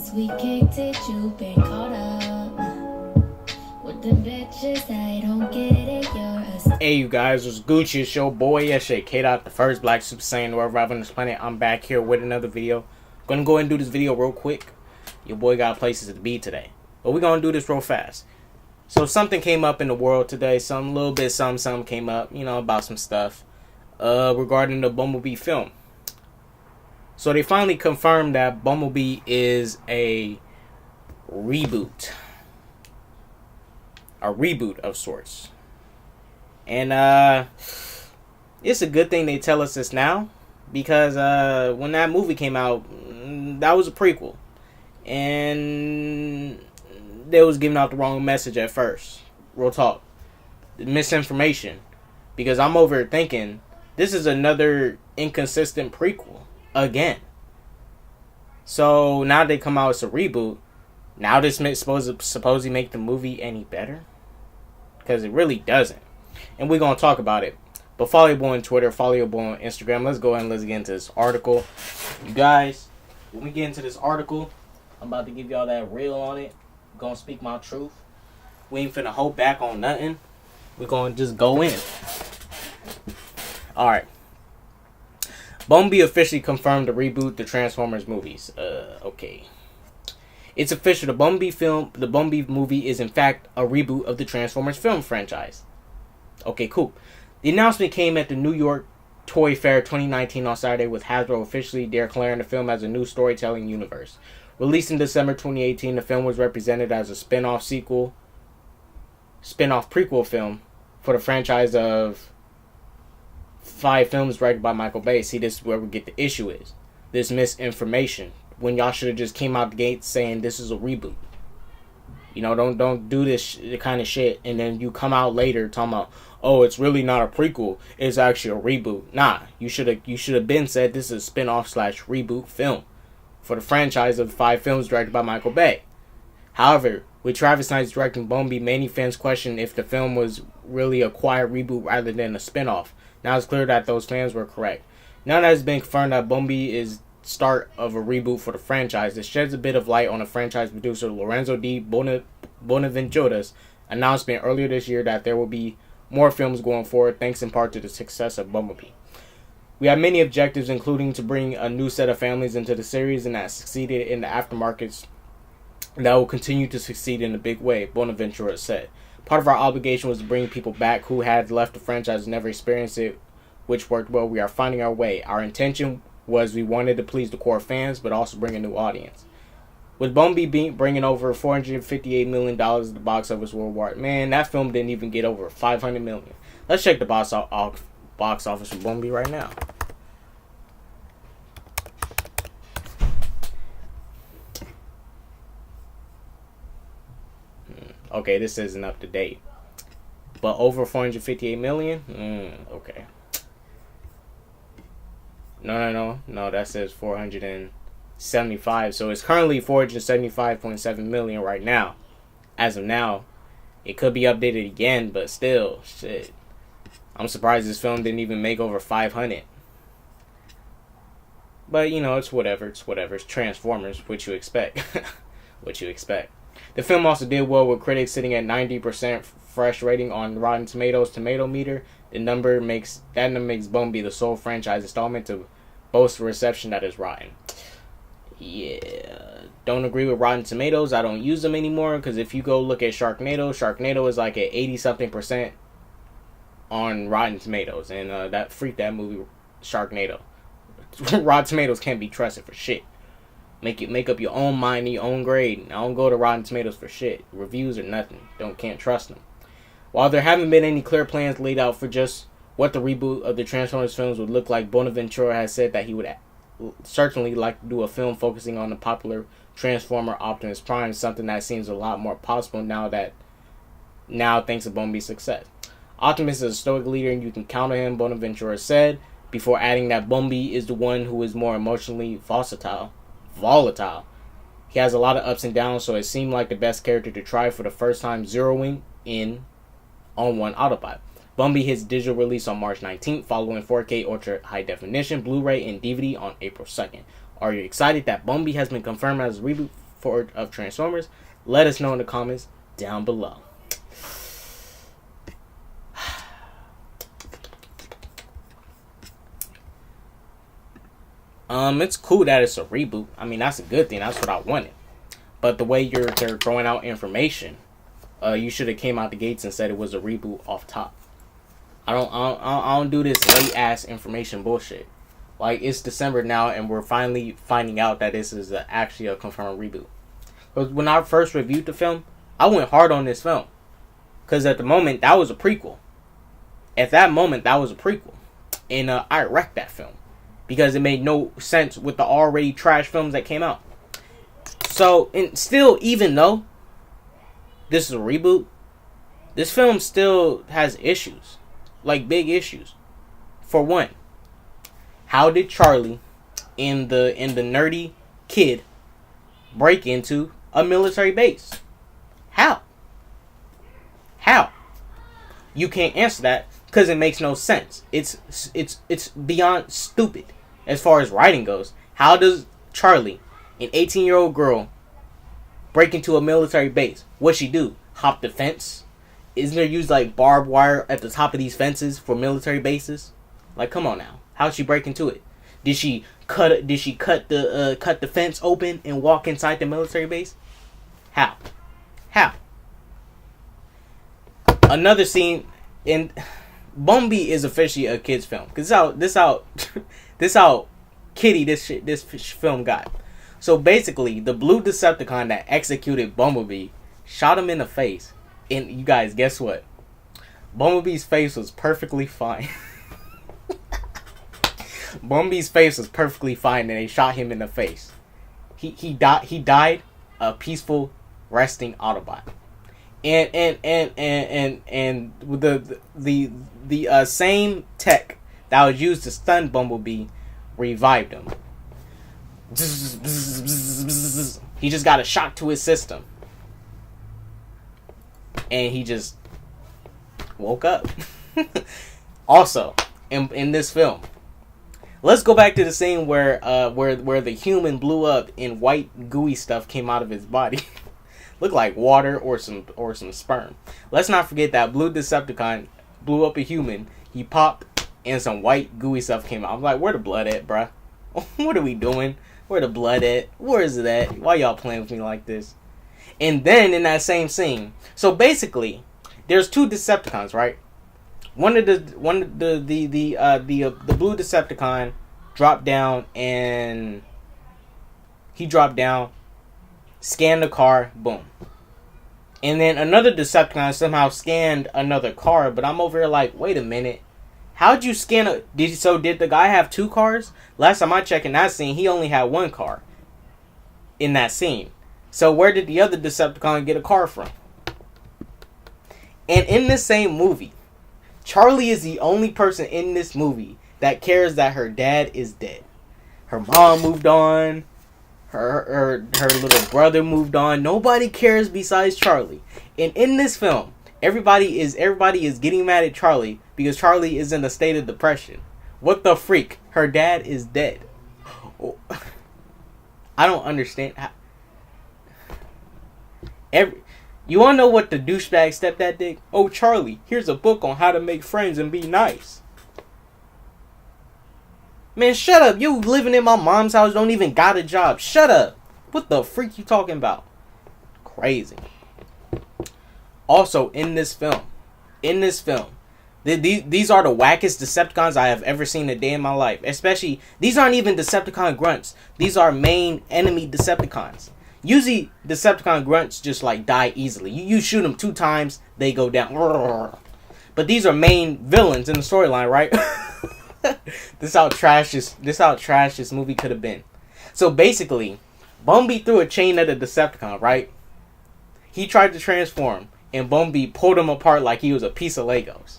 since we kicked it, you been caught up with the bitches that don't get it. You're a Hey you guys, it's Gucci, it's your boy SJ K-Dot, the first black Super Saiyan to arrive on this planet. I'm back here with another video. Gonna go ahead and do this video real quick. Your boy got places to be today, but we're gonna do this real fast. So something came up in the world today, something came up, about some stuff regarding the Bumblebee film. So they finally confirmed that Bumblebee is a reboot. A reboot of sorts. And it's a good thing they tell us this now, because when that movie came out, that was a prequel. And they was giving out the wrong message at first. Real talk. Misinformation. Because I'm over here thinking, this is another inconsistent prequel. Again. So now they come out as a reboot. Now this is supposedly make the movie any better? Because it really doesn't. And we're going to talk about it. But follow your boy on Twitter. Follow your boy on Instagram. Let's go ahead and let's get into this article. You guys, when we get into this article, I'm about to give y'all that reel on it. I'm going to speak my truth. We ain't finna hold back on nothing. We're going to just go in. Alright. Bumblebee officially confirmed to reboot the Transformers movies. Okay. It's official. The Bumblebee movie is in fact a reboot of the Transformers film franchise. Okay, cool. The announcement came at the New York Toy Fair 2019 on Saturday, with Hasbro officially declaring the film as a new storytelling universe. Released in December 2018, the film was represented as a spin-off prequel film for the franchise of 5 films directed by Michael Bay. See, this is where we get the issue is. This misinformation. When y'all should have just came out the gate saying this is a reboot. Don't do this kind of shit and then you come out later talking about, oh, it's really not a prequel, it's actually a reboot. Nah, you should have been said this is a spin-off / reboot film for the franchise of 5 films directed by Michael Bay. However, with Travis Knight's directing Bumblebee, many fans questioned if the film was really a quiet reboot rather than a spin-off. Now it's clear that those fans were correct. Now that it's been confirmed that Bumblebee is start of a reboot for the franchise, it sheds a bit of light on the franchise producer Lorenzo D. Bonaventura's announcement earlier this year that there will be more films going forward, thanks in part to the success of Bumblebee. We have many objectives, including to bring a new set of families into the series and that succeeded in the aftermarkets that will continue to succeed in a big way, Bonaventura said. Part of our obligation was to bring people back who had left the franchise and never experienced it, which worked well. We are finding our way. Our intention was we wanted to please the core fans, but also bring a new audience. With Bumblebee bringing over $458 million at the box office worldwide, man, that film didn't even get over $500 million. Let's check the box office for Bumblebee right now. Okay, this isn't up to date, but over $458 million. Okay. No, that says 475. So it's currently 475.7 million right now. As of now, it could be updated again, but still, shit. I'm surprised this film didn't even make over 500. But it's whatever. It's Transformers. What you expect? The film also did well with critics, sitting at 90% fresh rating on Rotten Tomatoes tomato meter. That number makes Bumblebee the sole franchise installment to boast a reception that is rotten. Yeah, don't agree with Rotten Tomatoes. I don't use them anymore, because if you go look at Sharknado is like at 80-something% on Rotten Tomatoes, and that movie Sharknado. Rotten Tomatoes can't be trusted for shit. Make up your own mind and your own grade. I don't go to Rotten Tomatoes for shit. Reviews are nothing. Can't trust them. While there haven't been any clear plans laid out for just what the reboot of the Transformers films would look like, Bonaventura has said that he would certainly like to do a film focusing on the popular Transformer Optimus Prime, something that seems a lot more possible now thanks to Bumblebee's success. Optimus is a stoic leader and you can count on him, Bonaventura said, before adding that Bumblebee is the one who is more emotionally volatile. He has a lot of ups and downs, so it seemed like the best character to try for the first time zeroing in on one Autobot. Bumblebee hits digital release on March 19th, following 4K Ultra High Definition, Blu-ray, and DVD on April 2nd. Are you excited that Bumblebee has been confirmed as a reboot of Transformers? Let us know in the comments down below. It's cool that it's a reboot. I mean, that's a good thing. That's what I wanted. But the way they're throwing out information, you should have came out the gates and said it was a reboot off top. I don't do this late ass information bullshit. Like, it's December now, and we're finally finding out that this is actually a confirmed reboot. Because when I first reviewed the film, I went hard on this film. Because at the moment, that was a prequel. At that moment, that was a prequel. And I wrecked that film. Because it made no sense with the already trash films that came out. So, and still, even though this is a reboot, this film still has issues. Like, big issues. For one, how did Charlie and the nerdy kid break into a military base? How? You can't answer that because it makes no sense. It's beyond stupid as far as writing goes. How does Charlie, an 18-year-old girl, break into a military base? What'd she do? Hop the fence? Isn't there used like barbed wire at the top of these fences for military bases? Like, come on now. How'd she break into it? Did she cut the fence open and walk inside the military base? How? Another scene in Bumblebee is officially a kids film. Cause this how kiddie this film got. So basically, the blue Decepticon that executed Bumblebee shot him in the face. And you guys, guess what? Bumblebee's face was perfectly fine. Bumblebee's face was perfectly fine, and they shot him in the face. He died a peaceful, resting Autobot. And with the same tech that was used to stun Bumblebee revived him. He just got a shock to his system. And he just woke up. Also, in this film, let's go back to the scene where the human blew up and white gooey stuff came out of his body. Looked like water or some sperm. Let's not forget that blue Decepticon blew up a human. He popped and some white gooey stuff came out. I'm like, where the blood at, bruh? What are we doing? Where the blood at? Where is it at? Why y'all playing with me like this? And then in that same scene, so basically, there's two Decepticons, right? One of the blue Decepticon dropped down, and he dropped down, scanned the car, boom. And then another Decepticon somehow scanned another car, but I'm over here like, wait a minute, how'd you scan did the guy have two cars? Last time I checked in that scene, he only had one car in that scene. So where did the other Decepticon get a car from? And in this same movie, Charlie is the only person in this movie that cares that her dad is dead. Her mom moved on. Her little brother moved on. Nobody cares besides Charlie. And in this film, everybody is getting mad at Charlie because Charlie is in a state of depression. What the freak? Her dad is dead. I don't understand. You wanna know what the douchebag stepdad did? Oh, Charlie, here's a book on how to make friends and be nice. Man, shut up. You living in my mom's house, don't even got a job. Shut up. What the freak you talking about? Crazy. Also, in this film, these are the wackest Decepticons I have ever seen a day in my life. Especially, these aren't even Decepticon grunts. These are main enemy Decepticons. Usually, Decepticon grunts just like die easily. You shoot them 2 times, they go down. But these are main villains in the storyline, right? This how trash this movie could have been. So basically, Bumblebee threw a chain at a Decepticon, right? He tried to transform, and Bumblebee pulled him apart like he was a piece of Legos.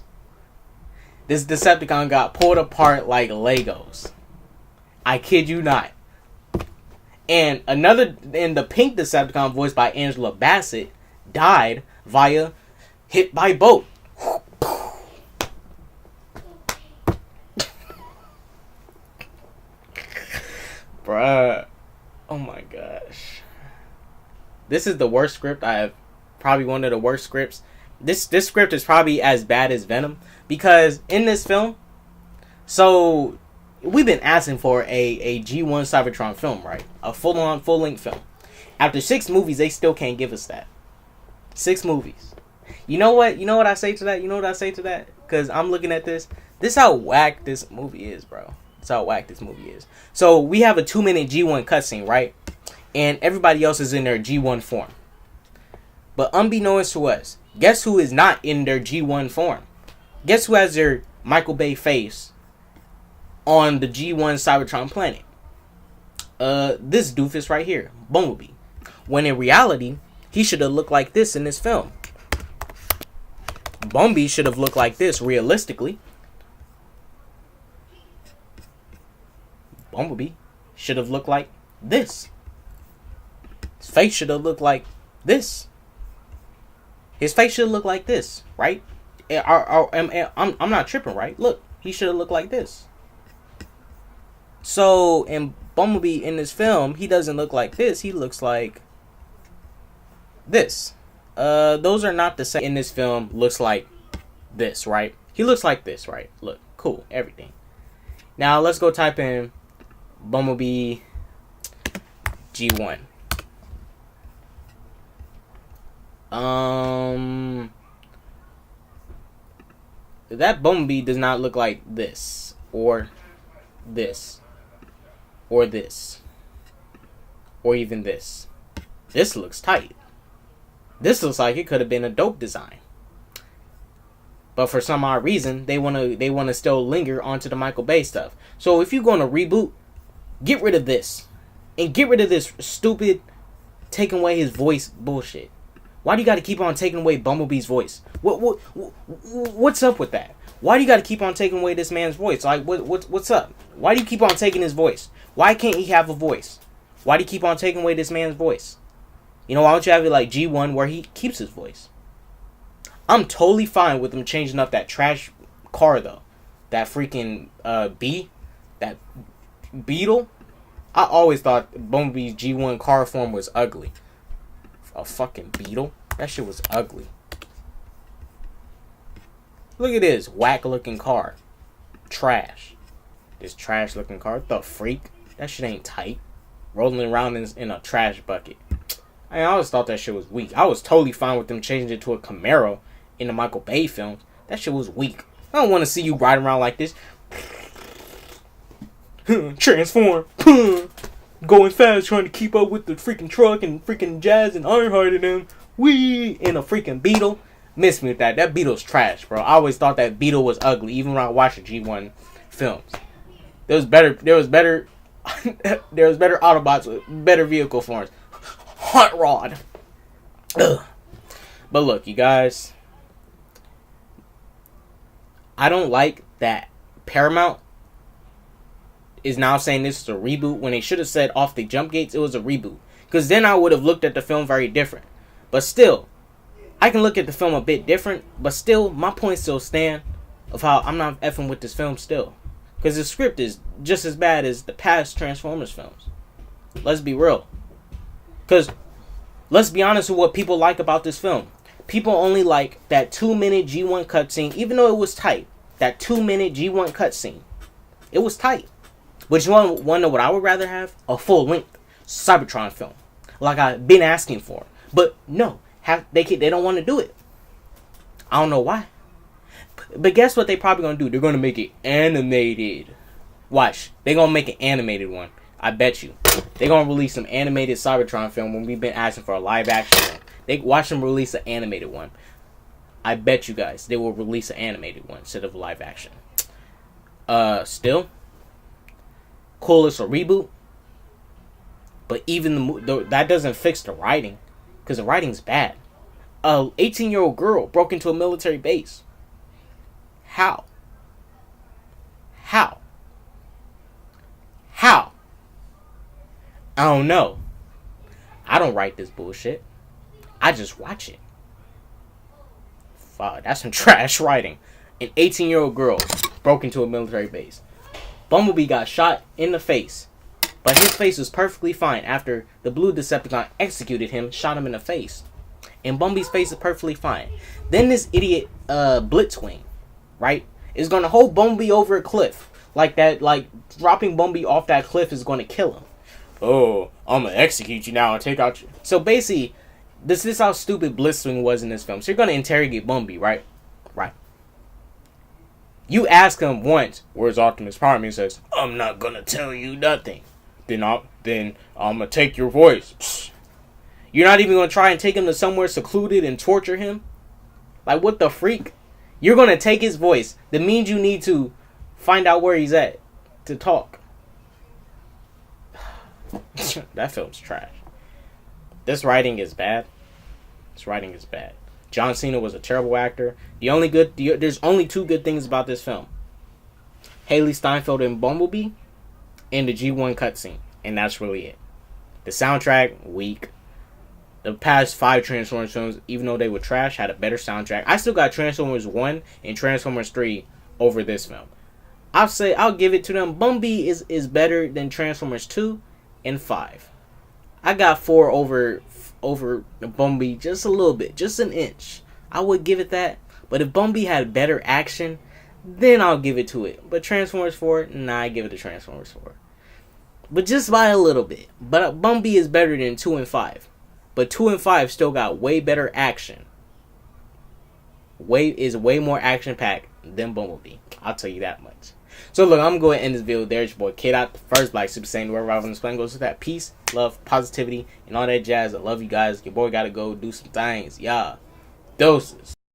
This Decepticon got pulled apart like Legos. I kid you not. And the pink Decepticon, voiced by Angela Bassett, died via hit by boat. Bruh. Oh my gosh. This is the worst script I have. Probably one of the worst scripts. This script is probably as bad as Venom, because in this film, so we've been asking for a G1 Cybertron film, right? A full-on, full-length film. After 6 movies, they still can't give us that. 6 movies. You know what? You know what I say to that? Because I'm looking at this. This is how whack this movie is, bro. This is how whack this movie is. So we have a 2-minute G1 cutscene, right? And everybody else is in their G1 form. But unbeknownst to us, guess who is not in their G1 form? Guess who has their Michael Bay face on the G1 Cybertron planet? This doofus right here, Bumblebee. When in reality, he should have looked like this in this film. Bumblebee should have looked like this realistically. Bumblebee should have looked like this. His face should have looked like this. His face should look like this, right? I'm not tripping, right? Look, he should have looked like this. So, in Bumblebee in this film, he doesn't look like this. He looks like this. Those are not the same. In this film, looks like this, right? He looks like this, right? Look, cool, everything. Now, let's go type in Bumblebee G1. That Bumblebee does not look like this, or this, or this, or even this. This looks tight. This looks like it could have been a dope design. But for some odd reason, they wanna still linger onto the Michael Bay stuff. So if you're gonna reboot, get rid of this. And get rid of this stupid taking away his voice bullshit. Why do you gotta keep on taking away Bumblebee's voice? What's up with that? Why do you gotta keep on taking away this man's voice? Like, what's up? Why do you keep on taking his voice? Why can't he have a voice? Why do you keep on taking away this man's voice? You know, why don't you have it like G1 where he keeps his voice? I'm totally fine with them changing up that trash car, though. That freaking that Beetle. I always thought Bumblebee's G1 car form was ugly. A fucking Beetle? That shit was ugly. Look at this whack looking car. Trash. This trash looking car. The freak? That shit ain't tight. Rolling around in a trash bucket. I always thought that shit was weak. I was totally fine with them changing it to a Camaro in the Michael Bay films. That shit was weak. I don't want to see you riding around like this. Transform. Going fast, trying to keep up with the freaking truck and freaking Jazz and Ironheart and them. Wee! In a freaking Beetle. Miss me with that. That Beetle's trash, bro. I always thought that Beetle was ugly, even when I watched the G1 films. There was better Autobots with better vehicle forms. Hot Rod. Ugh. But look, you guys. I don't like that Paramount is now saying this is a reboot when they should have said off the jump gates it was a reboot. Because then I would have looked at the film very different. But still, I can look at the film a bit different. But still, my points still stand of how I'm not effing with this film still. Because the script is just as bad as the past Transformers films. Let's be real. Because let's be honest with what people like about this film. People only like that 2-minute G1 cutscene, even though it was tight. That 2-minute G1 cutscene. It was tight. But you want to know what I would rather have? A full-length Cybertron film. Like I've been asking for. But no. They don't want to do it. I don't know why. But guess what they probably going to do? They're going to make it animated. Watch. They're going to make an animated one. I bet you. They're going to release some animated Cybertron film when we've been asking for a live action one. They watch them release an animated one. I bet you guys they will release an animated one instead of live action. Still. Cool, it's a reboot. But even that doesn't fix the writing. Because the writing's bad. A 18-year-old girl broke into a military base. How? How? How? I don't know. I don't write this bullshit. I just watch it. Fuck, that's some trash writing. An 18-year-old girl broke into a military base. Bumblebee got shot in the face But his face was perfectly fine after the blue Decepticon executed him, shot him in the face. And Bumblebee's face is perfectly fine. Then this idiot Blitzwing, right, is going to hold Bumblebee over a cliff. Like that, like dropping Bumblebee off that cliff is going to kill him. Oh, I'm going to execute you now and take out you. So basically, this is how stupid Blitzwing was in this film. So you're going to interrogate Bumblebee, right? Right. You ask him once, where's Optimus Prime? He says, I'm not going to tell you nothing. Then I'm going to take your voice. Psst. You're not even going to try and take him to somewhere secluded and torture him? Like, what the freak? You're going to take his voice. That means you need to find out where he's at to talk. That film's trash. This writing is bad. John Cena was a terrible actor. There's only two good things about this film. Haley Steinfeld and Bumblebee, and the G1 cutscene. And that's really it. The soundtrack, weak. The past 5 Transformers films, even though they were trash, had a better soundtrack. I still got Transformers 1 and Transformers 3 over this film. I'll give it to them. Bumblebee is better than Transformers 2 and 5. I got 4 over Bumblebee just a little bit, just an inch. I would give it that. But if Bumblebee had better action, then I'll give it to it. But Transformers 4, I give it to Transformers 4. But just by a little bit. But Bumblebee is better than 2 and 5. But 2 and 5 still got way better action. Way more action packed than Bumblebee. I'll tell you that much. So look, I'm going to end this video. There's your boy Kid Out, the first Black Super Saiyan. Wherever I was on this plan goes with that peace, love, positivity, and all that jazz. I love you guys. Your boy gotta go do some things. Yeah. Doses.